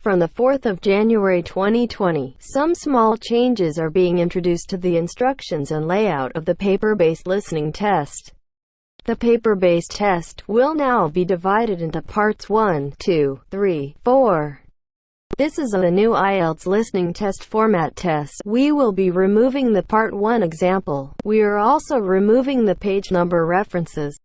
From the 4th of January 2020, some small changes are being introduced to the instructions and layout of the paper-based listening test. The paper-based test will now be divided into parts 1, 2, 3, 4. This is a new Ielts listening test format test. We will be removing the Part 1 example. We are also removing the page number references.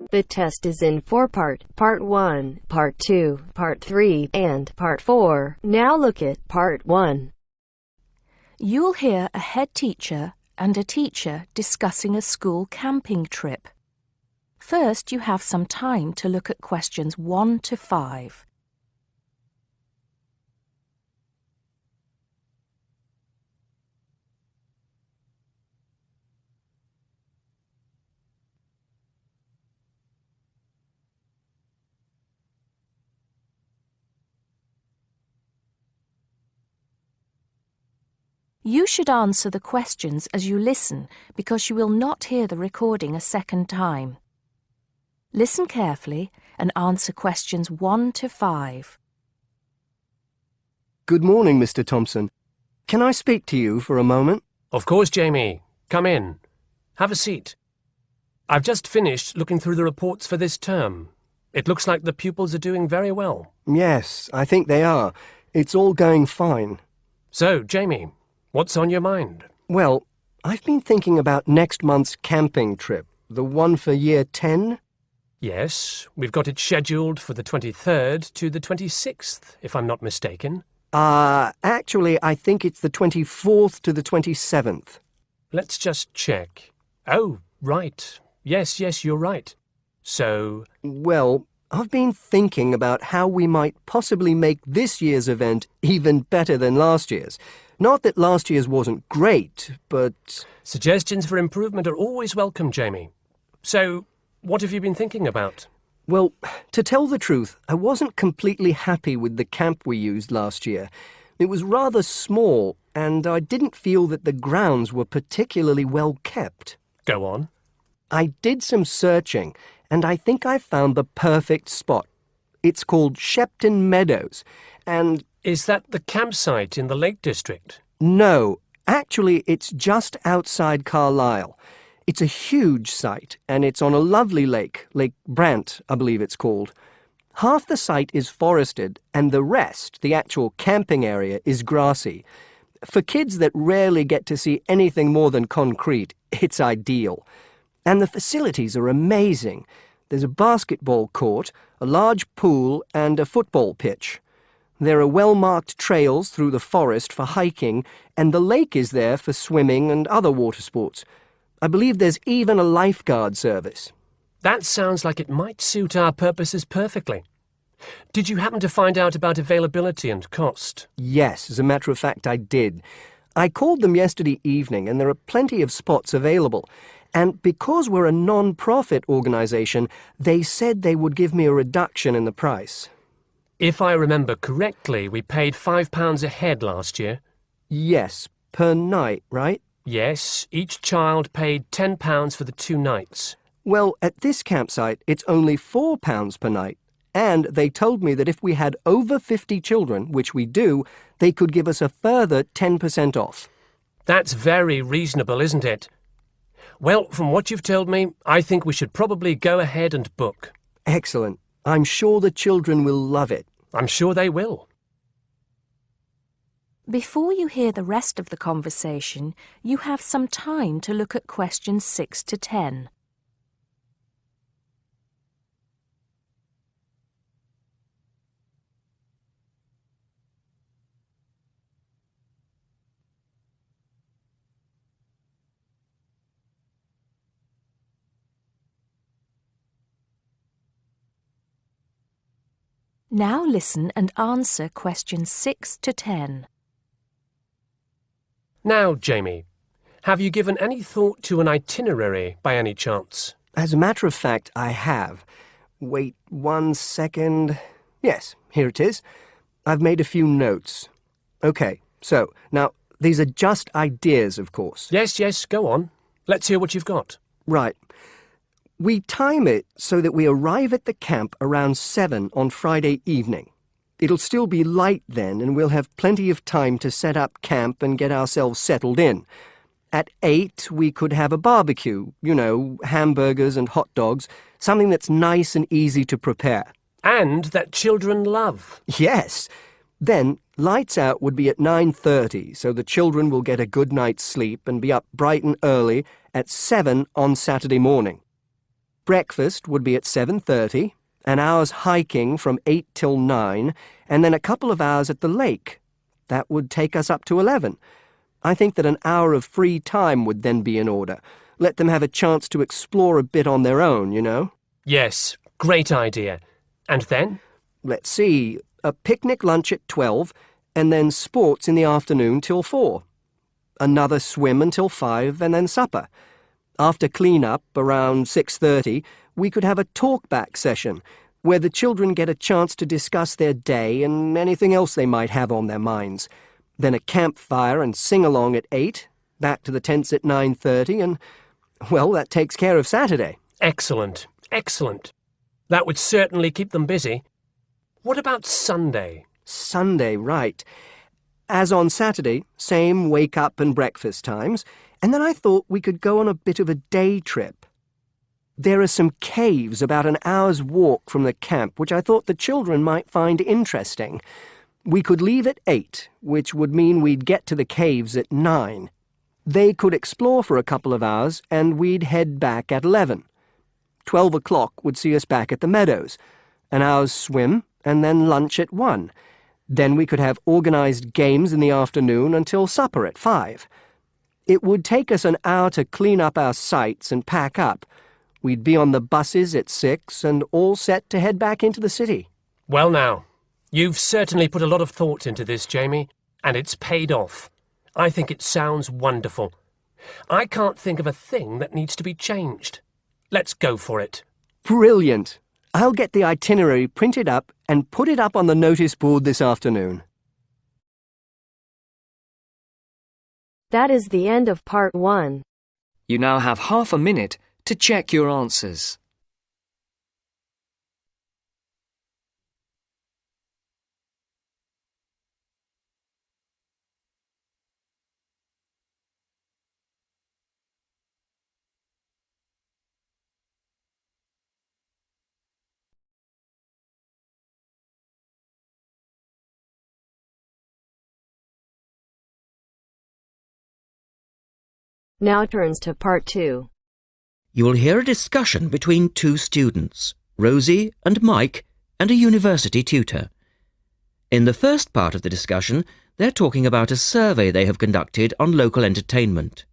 The test is in 4 parts: Part 1, Part 2, Part 3, and Part 4. Now look at Part 1. You'll hear a head teacher and a teacher discussing a school camping trip. First, you have some time to look at questions 1 to 5. You should answer the questions as you listen because you will not hear the recording a second time. Listen carefully and answer questions 1 to 5. Good morning, Mr. Thompson. Can I speak to you for a moment? Of course, Jamie. Come in. Have a seat. I've just finished looking through the reports for this term. It looks like the pupils are doing very well. Yes, I think they are. It's all going fine. So, Jamie, what's on your mind? Well, I've been thinking about next month's camping trip, the one for Year 10. Yes, we've got it scheduled for the 23rd to the 26th, if I'm not mistaken. Actually, I think it's the 24th to the 27th. Let's just check. Oh, right. Yes, you're right. So... Well, I've been thinking about how we might possibly make this year's event even better than last year's. Not that last year's wasn't great, but... Suggestions for improvement are always welcome, Jamie. So, what have you been thinking about? Well, to tell the truth, I wasn't completely happy with the camp we used last year. It was rather small, and I didn't feel that the grounds were particularly well kept. Go on. I did some searching, and I think I found the perfect spot. It's called Shepton Meadows, and... Is that the campsite in the Lake District? No, actually it's just outside Carlisle. It's a huge site, and it's on a lovely lake, Lake Brant, I believe it's called. Half the site is forested, and the rest, the actual camping area, is grassy. For kids that rarely get to see anything more than concrete, it's ideal. And the facilities are amazing. There's a basketball court, a large pool, and a football pitch. There are well-marked trails through the forest for hiking, and the lake is there for swimming and other water sports. I believe there's even a lifeguard service. That sounds like it might suit our purposes perfectly. Did you happen to find out about availability and cost? Yes, as a matter of fact, I did. I called them yesterday evening, and there are plenty of spots available. And because we're a non-profit organisation, they said they would give me a reduction in the price. If I remember correctly, we paid £5 a head last year. Yes, per night, right? Yes, each child paid £10 for the 2 nights. Well, at this campsite, it's only £4 per night. And they told me that if we had over 50 children, which we do, they could give us a further 10% off. That's very reasonable, isn't it? Well, from what you've told me, I think we should probably go ahead and book. Excellent. I'm sure the children will love it. I'm sure they will. Before you hear the rest of the conversation, you have some time to look at questions 6 to 10. Now listen and answer questions 6 to 10. Now, Jamie, have you given any thought to an itinerary by any chance? As a matter of fact, I have. Wait 1 second. Yes, here it is. I've made a few notes. OK, so, now, these are just ideas, of course. Yes, go on. Let's hear what you've got. Right. We time it so that we arrive at the camp around 7 on Friday evening. It'll still be light then, and we'll have plenty of time to set up camp and get ourselves settled in. At 8, we could have a barbecue, you know, hamburgers and hot dogs, something that's nice and easy to prepare. And that children love. Yes. Then, lights out would be at 9:30, so the children will get a good night's sleep and be up bright and early at 7 on Saturday morning. Breakfast would be at 7:30, an hour's hiking from 8 till 9, and then a couple of hours at the lake. That would take us up to 11. I think that an hour of free time would then be in order. Let them have a chance to explore a bit on their own, you know? Yes, great idea. And then? Let's see, a picnic lunch at 12, and then sports in the afternoon till 4. Another swim until 5, and then supper. After clean-up, around 6:30, we could have a talk-back session, where the children get a chance to discuss their day and anything else they might have on their minds. Then a campfire and sing-along at 8, back to the tents at 9:30, and, well, that takes care of Saturday. Excellent. That would certainly keep them busy. What about Sunday? Sunday, right. As on Saturday, same wake-up and breakfast times, and then I thought we could go on a bit of a day trip. There are some caves about an hour's walk from the camp, which I thought the children might find interesting. We could leave at 8, which would mean we'd get to the caves at 9. They could explore for a couple of hours, and we'd head back at 11. 12 o'clock would see us back at the meadows. An hour's swim, and then lunch at 1. Then we could have organised games in the afternoon until supper at 5. It would take us an hour to clean up our sites and pack up. We'd be on the buses at 6 and all set to head back into the city. Well now, you've certainly put a lot of thought into this, Jamie, and it's paid off. I think it sounds wonderful. I can't think of a thing that needs to be changed. Let's go for it. Brilliant. I'll get the itinerary printed up and put it up on the notice board this afternoon. That is the end of part 1. You now have half a minute to check your answers. Now turns to part 2. You will hear a discussion between two students, Rosie and Mike, and a university tutor. In the first part of the discussion, they're talking about a survey they have conducted on local entertainment.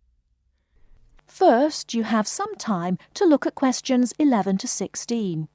First, you have some time to look at questions 11 to 16.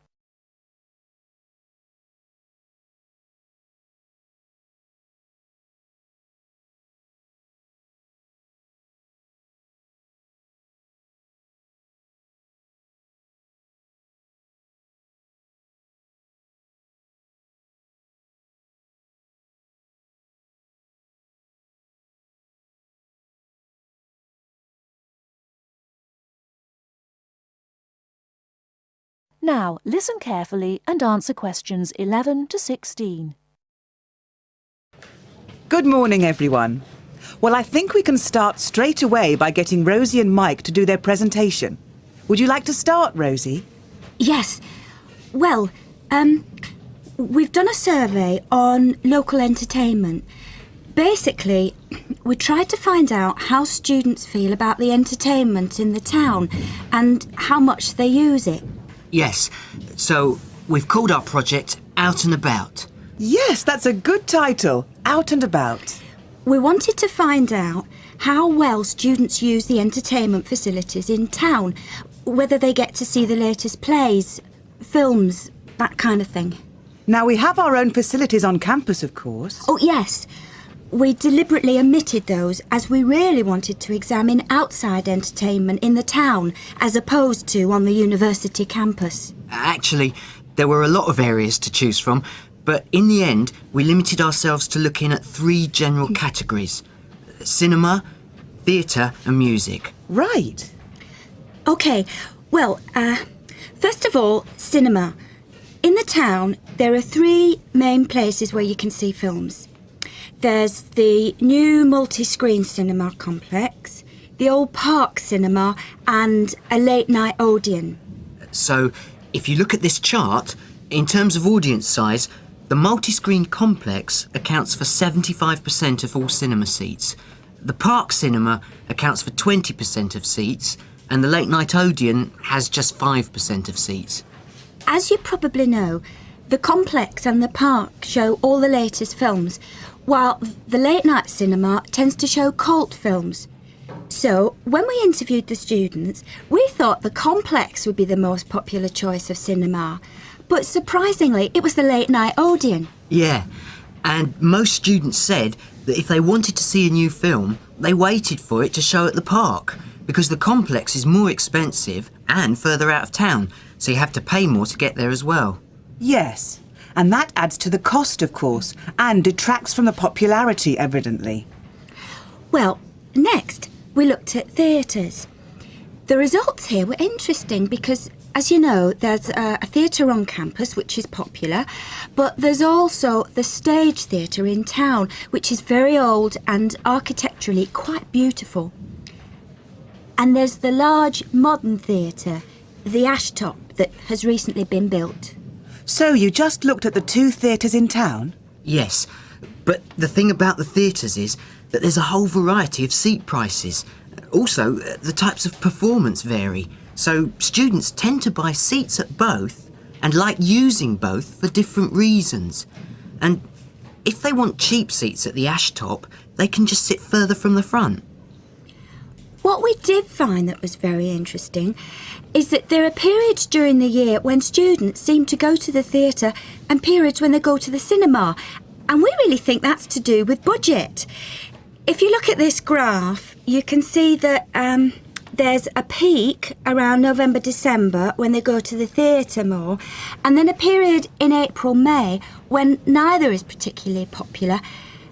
Now, listen carefully and answer questions 11 to 16. Good morning, everyone. Well, I think we can start straight away by getting Rosie and Mike to do their presentation. Would you like to start, Rosie? Yes. Well, we've done a survey on local entertainment. Basically, we tried to find out how students feel about the entertainment in the town and how much they use it. Yes, so we've called our project Out and About. Yes, that's a good title, Out and About. We wanted to find out how well students use the entertainment facilities in town, whether they get to see the latest plays, films, that kind of thing. Now, we have our own facilities on campus, of course. Oh, yes. We deliberately omitted those as we really wanted to examine outside entertainment in the town as opposed to on the university campus. Actually, There were a lot of areas to choose from, but in the end, we limited ourselves to looking at 3 general categories: cinema, theatre and music. Right. OK, well, first of all, cinema. In the town, there are 3 main places where you can see films. There's the new multi-screen cinema complex, the old Park Cinema and a late-night Odeon. So, if you look at this chart, in terms of audience size, the multi-screen complex accounts for 75% of all cinema seats. The Park Cinema accounts for 20% of seats, and the late-night Odeon has just 5% of seats. As you probably know, the complex and the park show all the latest films, while the late-night cinema tends to show cult films. So, when we interviewed the students, we thought the complex would be the most popular choice of cinema. But surprisingly, it was the late-night Odeon. Yeah, and most students said that if they wanted to see a new film, they waited for it to show at the park, because the complex is more expensive and further out of town, so you have to pay more to get there as well. Yes, and that adds to the cost, of course, and detracts from the popularity, evidently. Well, next, we looked at theatres. The results here were interesting because, as you know, there's a theatre on campus which is popular, but there's also the Stage Theatre in town, which is very old and architecturally quite beautiful. And there's the large modern theatre, the Ashtop, that has recently been built. So you just looked at the 2 theatres in town? Yes, but the thing about the theatres is that there's a whole variety of seat prices. Also, the types of performance vary, so students tend to buy seats at both and like using both for different reasons. And if they want cheap seats at the Ashtop, they can just sit further from the front. What we did find that was very interesting is that there are periods during the year when students seem to go to the theatre and periods when they go to the cinema. And we really think that's to do with budget. If you look at this graph, you can see that there's a peak around November, December when they go to the theatre more, and then a period in April, May when neither is particularly popular.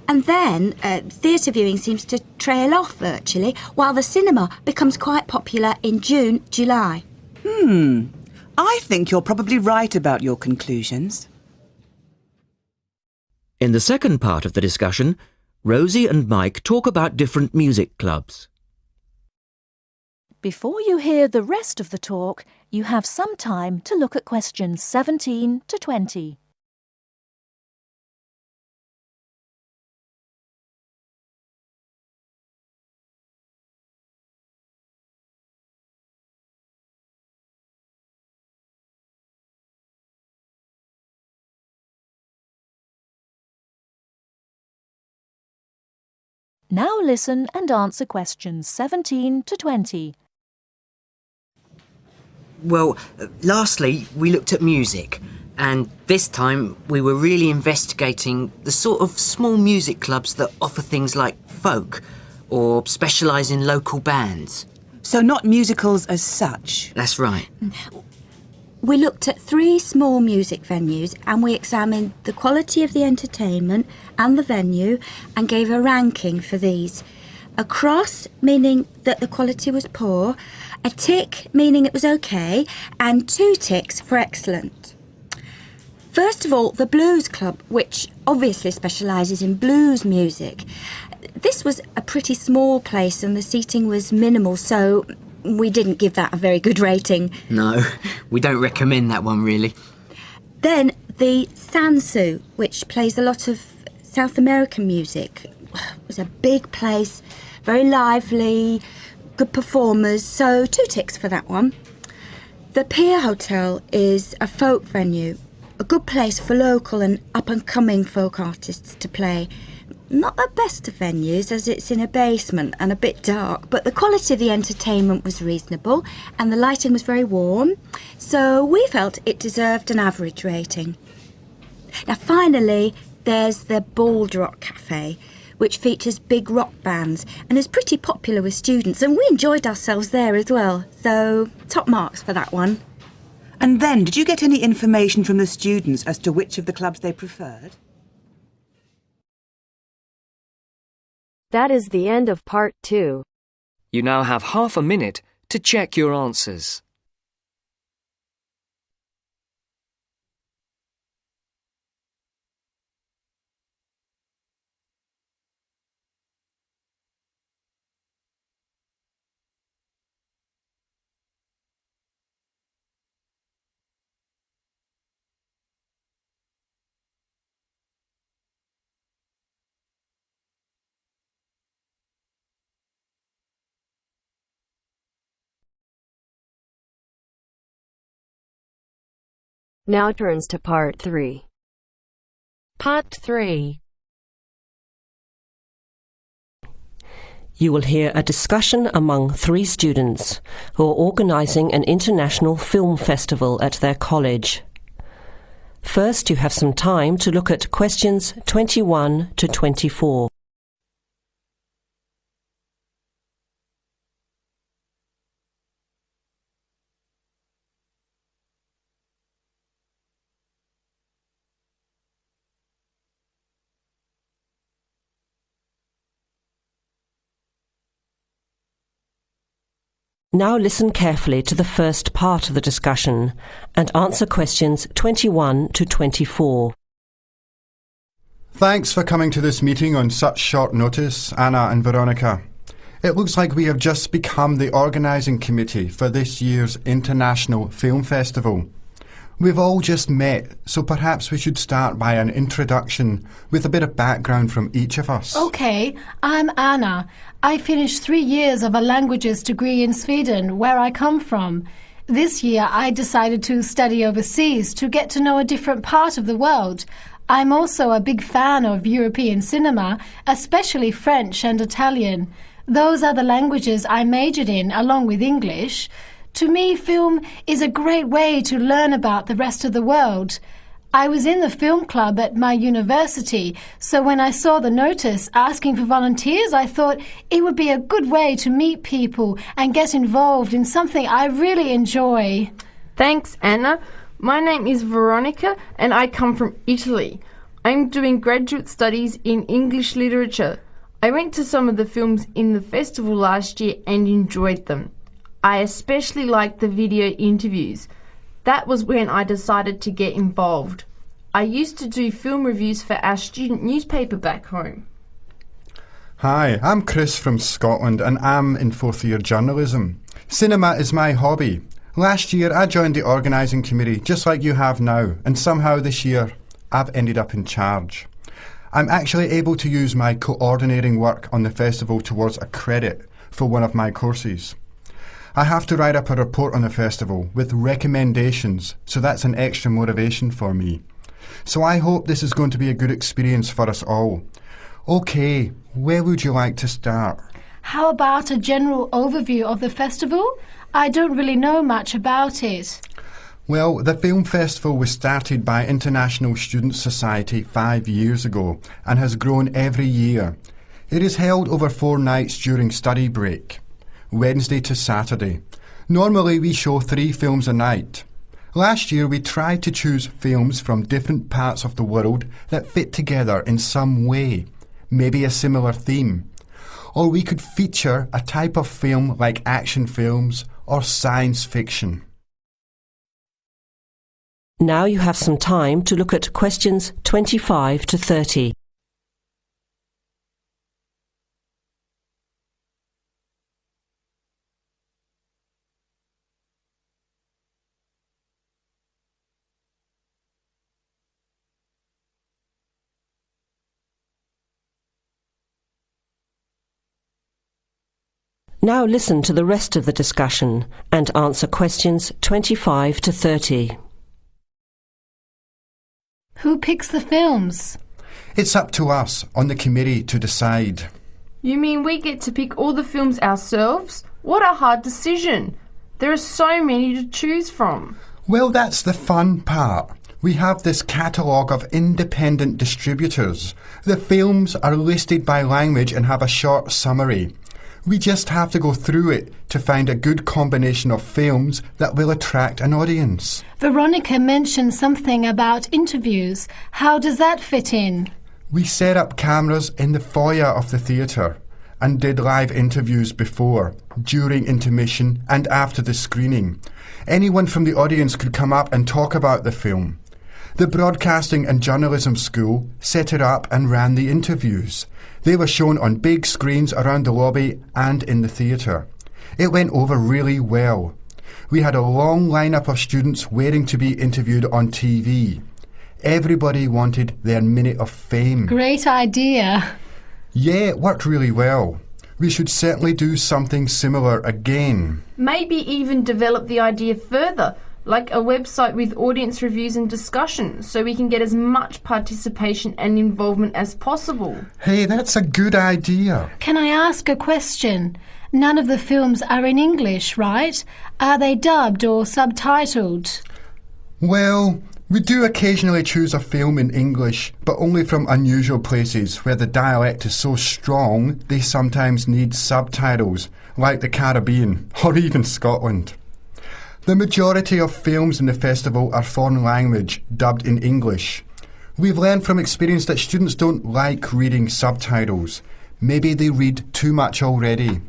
And then theatre viewing seems to trail off virtually, while the cinema becomes quite popular in June, July. I think you're probably right about your conclusions. In the second part of the discussion, Rosie and Mike talk about different music clubs. Before you hear the rest of the talk, you have some time to look at questions 17 to 20. Now listen and answer questions 17 to 20. Well, lastly, we looked at music, and this time we were really investigating the sort of small music clubs that offer things like folk or specialise in local bands. So not musicals as such? That's right. We looked at 3 small music venues and we examined the quality of the entertainment and the venue and gave a ranking for these. A cross, meaning that the quality was poor, a tick, meaning it was okay, and 2 ticks for excellent. First of all, the Blues Club, which obviously specialises in blues music. This was a pretty small place and the seating was minimal, so we didn't give that a very good rating. No, we don't recommend that one, really. Then the Sansu, which plays a lot of South American music. It was a big place, very lively, good performers, so 2 ticks for that one. The Pier Hotel is a folk venue, a good place for local and up-and-coming folk artists to play. Not the best of venues, as it's in a basement and a bit dark, but the quality of the entertainment was reasonable and the lighting was very warm, so we felt it deserved an average rating. Now finally, there's the Bald Rock Cafe, which features big rock bands and is pretty popular with students, and we enjoyed ourselves there as well, so top marks for that one. And then, did you get any information from the students as to which of the clubs they preferred? That is the end of part 2. You now have half a minute to check your answers. Now turns to part 3. Part 3. You will hear a discussion among 3 students who are organising an international film festival at their college. First, you have some time to look at questions 21 to 24. Now listen carefully to the first part of the discussion and answer questions 21 to 24. Thanks for coming to this meeting on such short notice, Anna and Veronica. It looks like we have just become the organising committee for this year's International Film Festival. We've all just met, so perhaps we should start by an introduction with a bit of background from each of us. Okay, I'm Anna. I finished 3 years of a languages degree in Sweden, where I come from. This year I decided to study overseas to get to know a different part of the world. I'm also a big fan of European cinema, especially French and Italian. Those are the languages I majored in, along with English. To me, film is a great way to learn about the rest of the world. I was in the film club at my university, so when I saw the notice asking for volunteers, I thought it would be a good way to meet people and get involved in something I really enjoy. Thanks, Anna. My name is Veronica and I come from Italy. I'm doing graduate studies in English literature. I went to some of the films in the festival last year and enjoyed them. I especially liked the video interviews. That was when I decided to get involved. I used to do film reviews for our student newspaper back home. Hi, I'm Chris from Scotland and I'm in 4th year journalism. Cinema is my hobby. Last year I joined the organising committee just like you have now, and somehow this year I've ended up in charge. I'm actually able to use my coordinating work on the festival towards a credit for one of my courses. I have to write up a report on the festival with recommendations, so that's an extra motivation for me. So I hope this is going to be a good experience for us all. OK, where would you like to start? How about a general overview of the festival? I don't really know much about it. Well, the film festival was started by International Student Society 5 years ago and has grown every year. It is held over 4 nights during study break, Wednesday to Saturday. Normally we show 3 films a night. Last year we tried to choose films from different parts of the world that fit together in some way, maybe a similar theme. Or we could feature a type of film like action films or science fiction. Now you have some time to look at questions 25 to 30. Now listen to the rest of the discussion and answer questions 25 to 30. Who picks the films? It's up to us on the committee to decide. You mean we get to pick all the films ourselves? What a hard decision. There are so many to choose from. Well, that's the fun part. We have this catalogue of independent distributors. The films are listed by language and have a short summary. We just have to go through it to find a good combination of films that will attract an audience. Veronica mentioned something about interviews. How does that fit in? We set up cameras in the foyer of the theatre and did live interviews before, during intermission and after the screening. Anyone from the audience could come up and talk about the film. The Broadcasting and Journalism School set it up and ran the interviews. They were shown on big screens around the lobby and in the theatre. It went over really well. We had a long lineup of students waiting to be interviewed on TV. Everybody wanted their minute of fame. Great idea. Yeah, it worked really well. We should certainly do something similar again. Maybe even develop the idea further, like a website with audience reviews and discussion, so we can get as much participation and involvement as possible. Hey, that's a good idea. Can I ask a question? None of the films are in English, right? Are they dubbed or subtitled? Well, we do occasionally choose a film in English, but only from unusual places where the dialect is so strong they sometimes need subtitles, like the Caribbean or even Scotland. The majority of films in the festival are foreign language, dubbed in English. We've learned from experience that students don't like reading subtitles. Maybe they read too much already.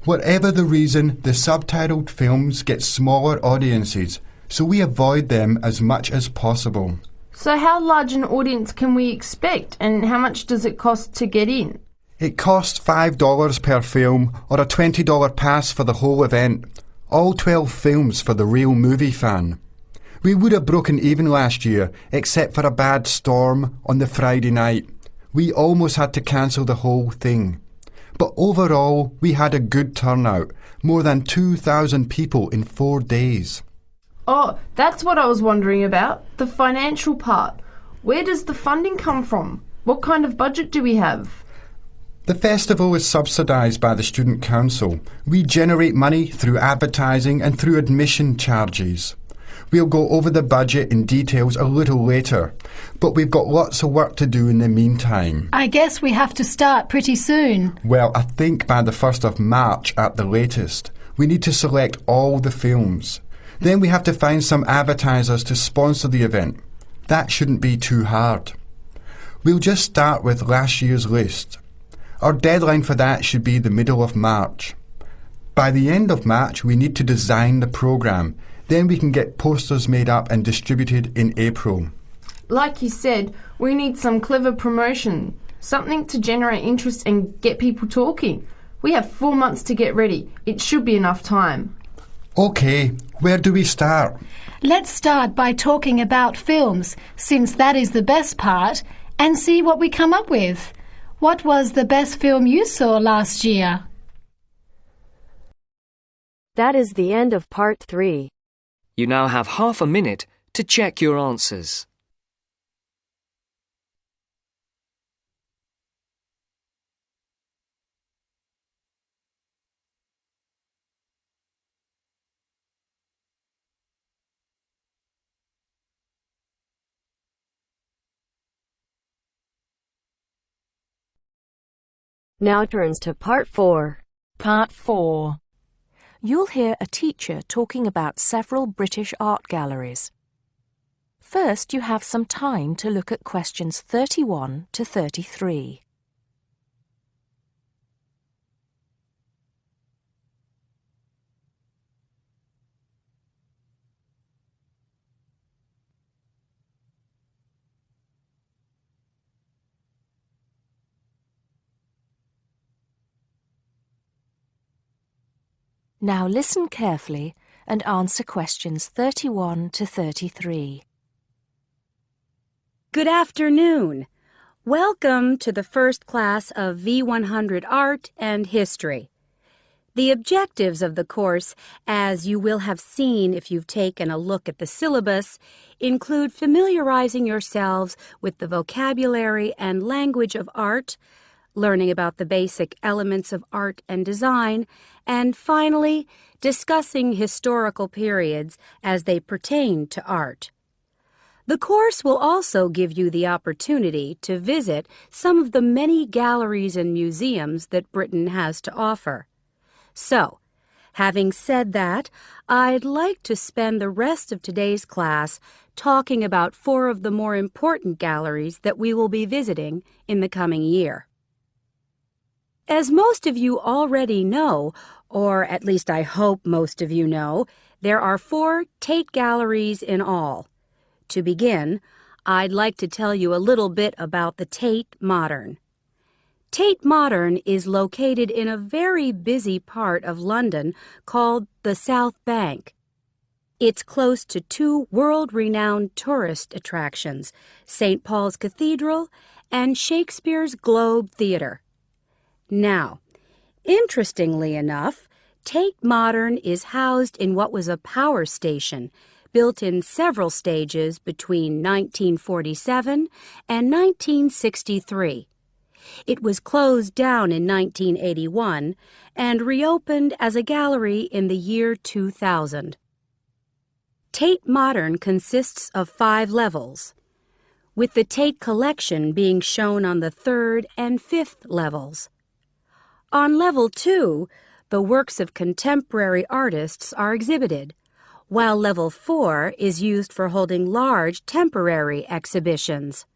Whatever the reason, the subtitled films get smaller audiences, so we avoid them as much as possible. So how large an audience can we expect, and how much does it cost to get in? It costs $5 per film, or a $20 pass for the whole event. All 12 films for the real movie fan. We would have broken even last year, except for a bad storm on the Friday night. We almost had to cancel the whole thing. But overall, we had a good turnout, more than 2,000 people in 4 days. Oh, that's what I was wondering about, the financial part. Where does the funding come from? What kind of budget do we have? The festival is subsidised by the Student Council. We generate money through advertising and through admission charges. We'll go over the budget in details a little later, but we've got lots of work to do in the meantime. I guess we have to start pretty soon. Well, I think by the 1st of March at the latest. We need to select all the films. Then we have to find some advertisers to sponsor the event. That shouldn't be too hard. We'll just start with last year's list. Our deadline for that should be the middle of March. By the end of March, we need to design the programme. Then we can get posters made up and distributed in April. Like you said, we need some clever promotion, something to generate interest and get people talking. We have 4 months to get ready. It should be enough time. OK, where do we start? Let's start by talking about films, since that is the best part, and see what we come up with. What was the best film you saw last year? That is the end of part 3. You now have half a minute to check your answers. Now turns to part 4. Part 4. You'll hear a teacher talking about several British art galleries. First, you have some time to look at questions 31 to 33. Now listen carefully and answer questions 31 to 33. Good afternoon. Welcome to the first class of V100 Art and History. The objectives of the course, as you will have seen if you've taken a look at the syllabus, include familiarizing yourselves with the vocabulary and language of art, learning about the basic elements of art and design, and finally, discussing historical periods as they pertain to art. The course will also give you the opportunity to visit some of the many galleries and museums that Britain has to offer. So, having said that, I'd like to spend the rest of today's class talking about 4 of the more important galleries that we will be visiting in the coming year. As most of you already know, or at least I hope most of you know, there are 4 Tate galleries in all. To begin, I'd like to tell you a little bit about the Tate Modern. Tate Modern is located in a very busy part of London called the South Bank. It's close to 2 world-renowned tourist attractions, St. Paul's Cathedral and Shakespeare's Globe Theatre. Now, interestingly enough, Tate Modern is housed in what was a power station, built in several stages between 1947 and 1963. It was closed down in 1981 and reopened as a gallery in the year 2000. Tate Modern consists of 5 levels, with the Tate collection being shown on the 3rd and 5th levels. On level 2, the works of contemporary artists are exhibited, while level 4 is used for holding large temporary exhibitions.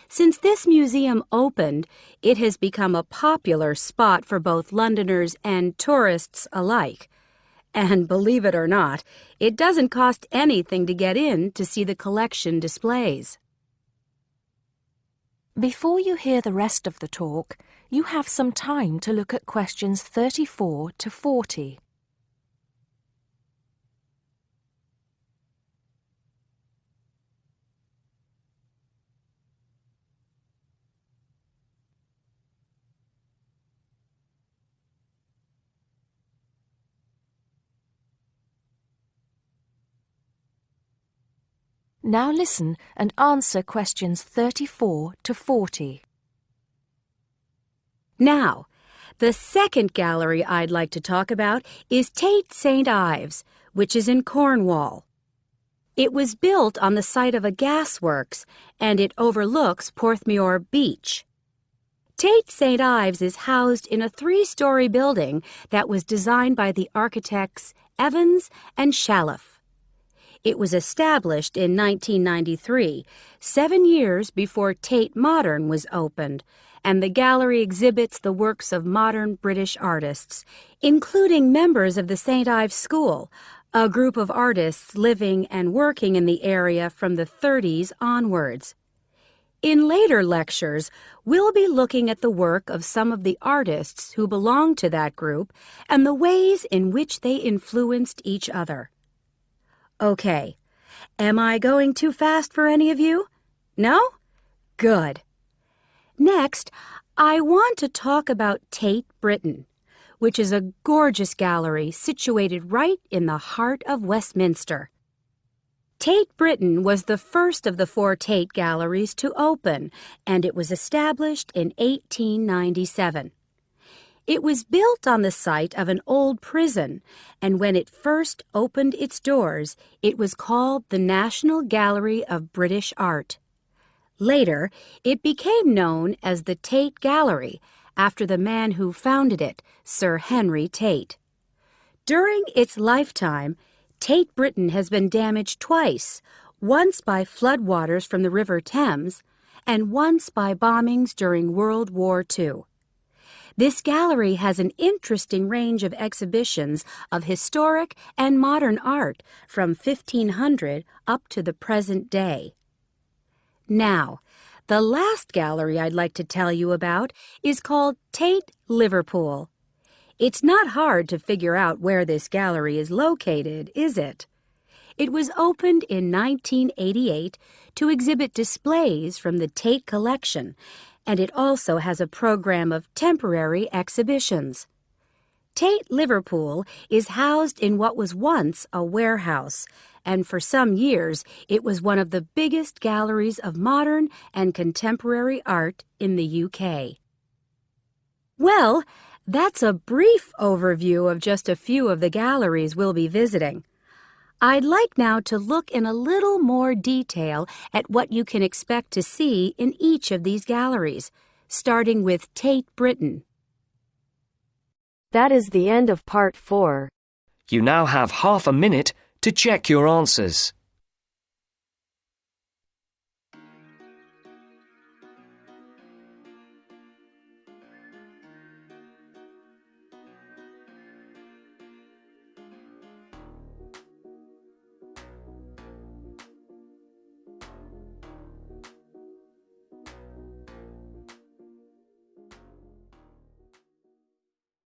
Since this museum opened, it has become a popular spot for both Londoners and tourists alike. And believe it or not, it doesn't cost anything to get in to see the collection displays. Before you hear the rest of the talk, you have some time to look at questions 34 to 40. Now listen and answer questions 34 to 40. Now, the second gallery I'd like to talk about is Tate St. Ives, which is in Cornwall. It was built on the site of a gasworks, and it overlooks Porthmeor Beach. Tate St. Ives is housed in a 3-story building that was designed by the architects Evans and Shalliff. It was established in 1993, 7 years before Tate Modern was opened, and the gallery exhibits the works of modern British artists, including members of the St. Ives School, a group of artists living and working in the area from the 30s onwards. In later lectures, we'll be looking at the work of some of the artists who belong to that group and the ways in which they influenced each other. Okay, am I going too fast for any of you? No? Good. Next, I want to talk about Tate Britain, which is a gorgeous gallery situated right in the heart of Westminster. Tate Britain was the first of the 4 Tate galleries to open, and it was established in 1897. It was built on the site of an old prison, and when it first opened its doors, it was called the National Gallery of British Art. Later, it became known as the Tate Gallery, after the man who founded it, Sir Henry Tate. During its lifetime, Tate Britain has been damaged twice, once by floodwaters from the River Thames, and once by bombings during World War II. This gallery has an interesting range of exhibitions of historic and modern art from 1500 up to the present day. Now, the last gallery I'd like to tell you about is called Tate Liverpool. It's not hard to figure out where this gallery is located, is it? It was opened in 1988 to exhibit displays from the Tate collection, and it also has a program of temporary exhibitions. Tate Liverpool is housed in what was once a warehouse, and for some years it was one of the biggest galleries of modern and contemporary art in the UK. Well, that's a brief overview of just a few of the galleries we'll be visiting. I'd like now to look in a little more detail at what you can expect to see in each of these galleries, starting with Tate Britain. That is the end of part 4. You now have half a minute to check your answers.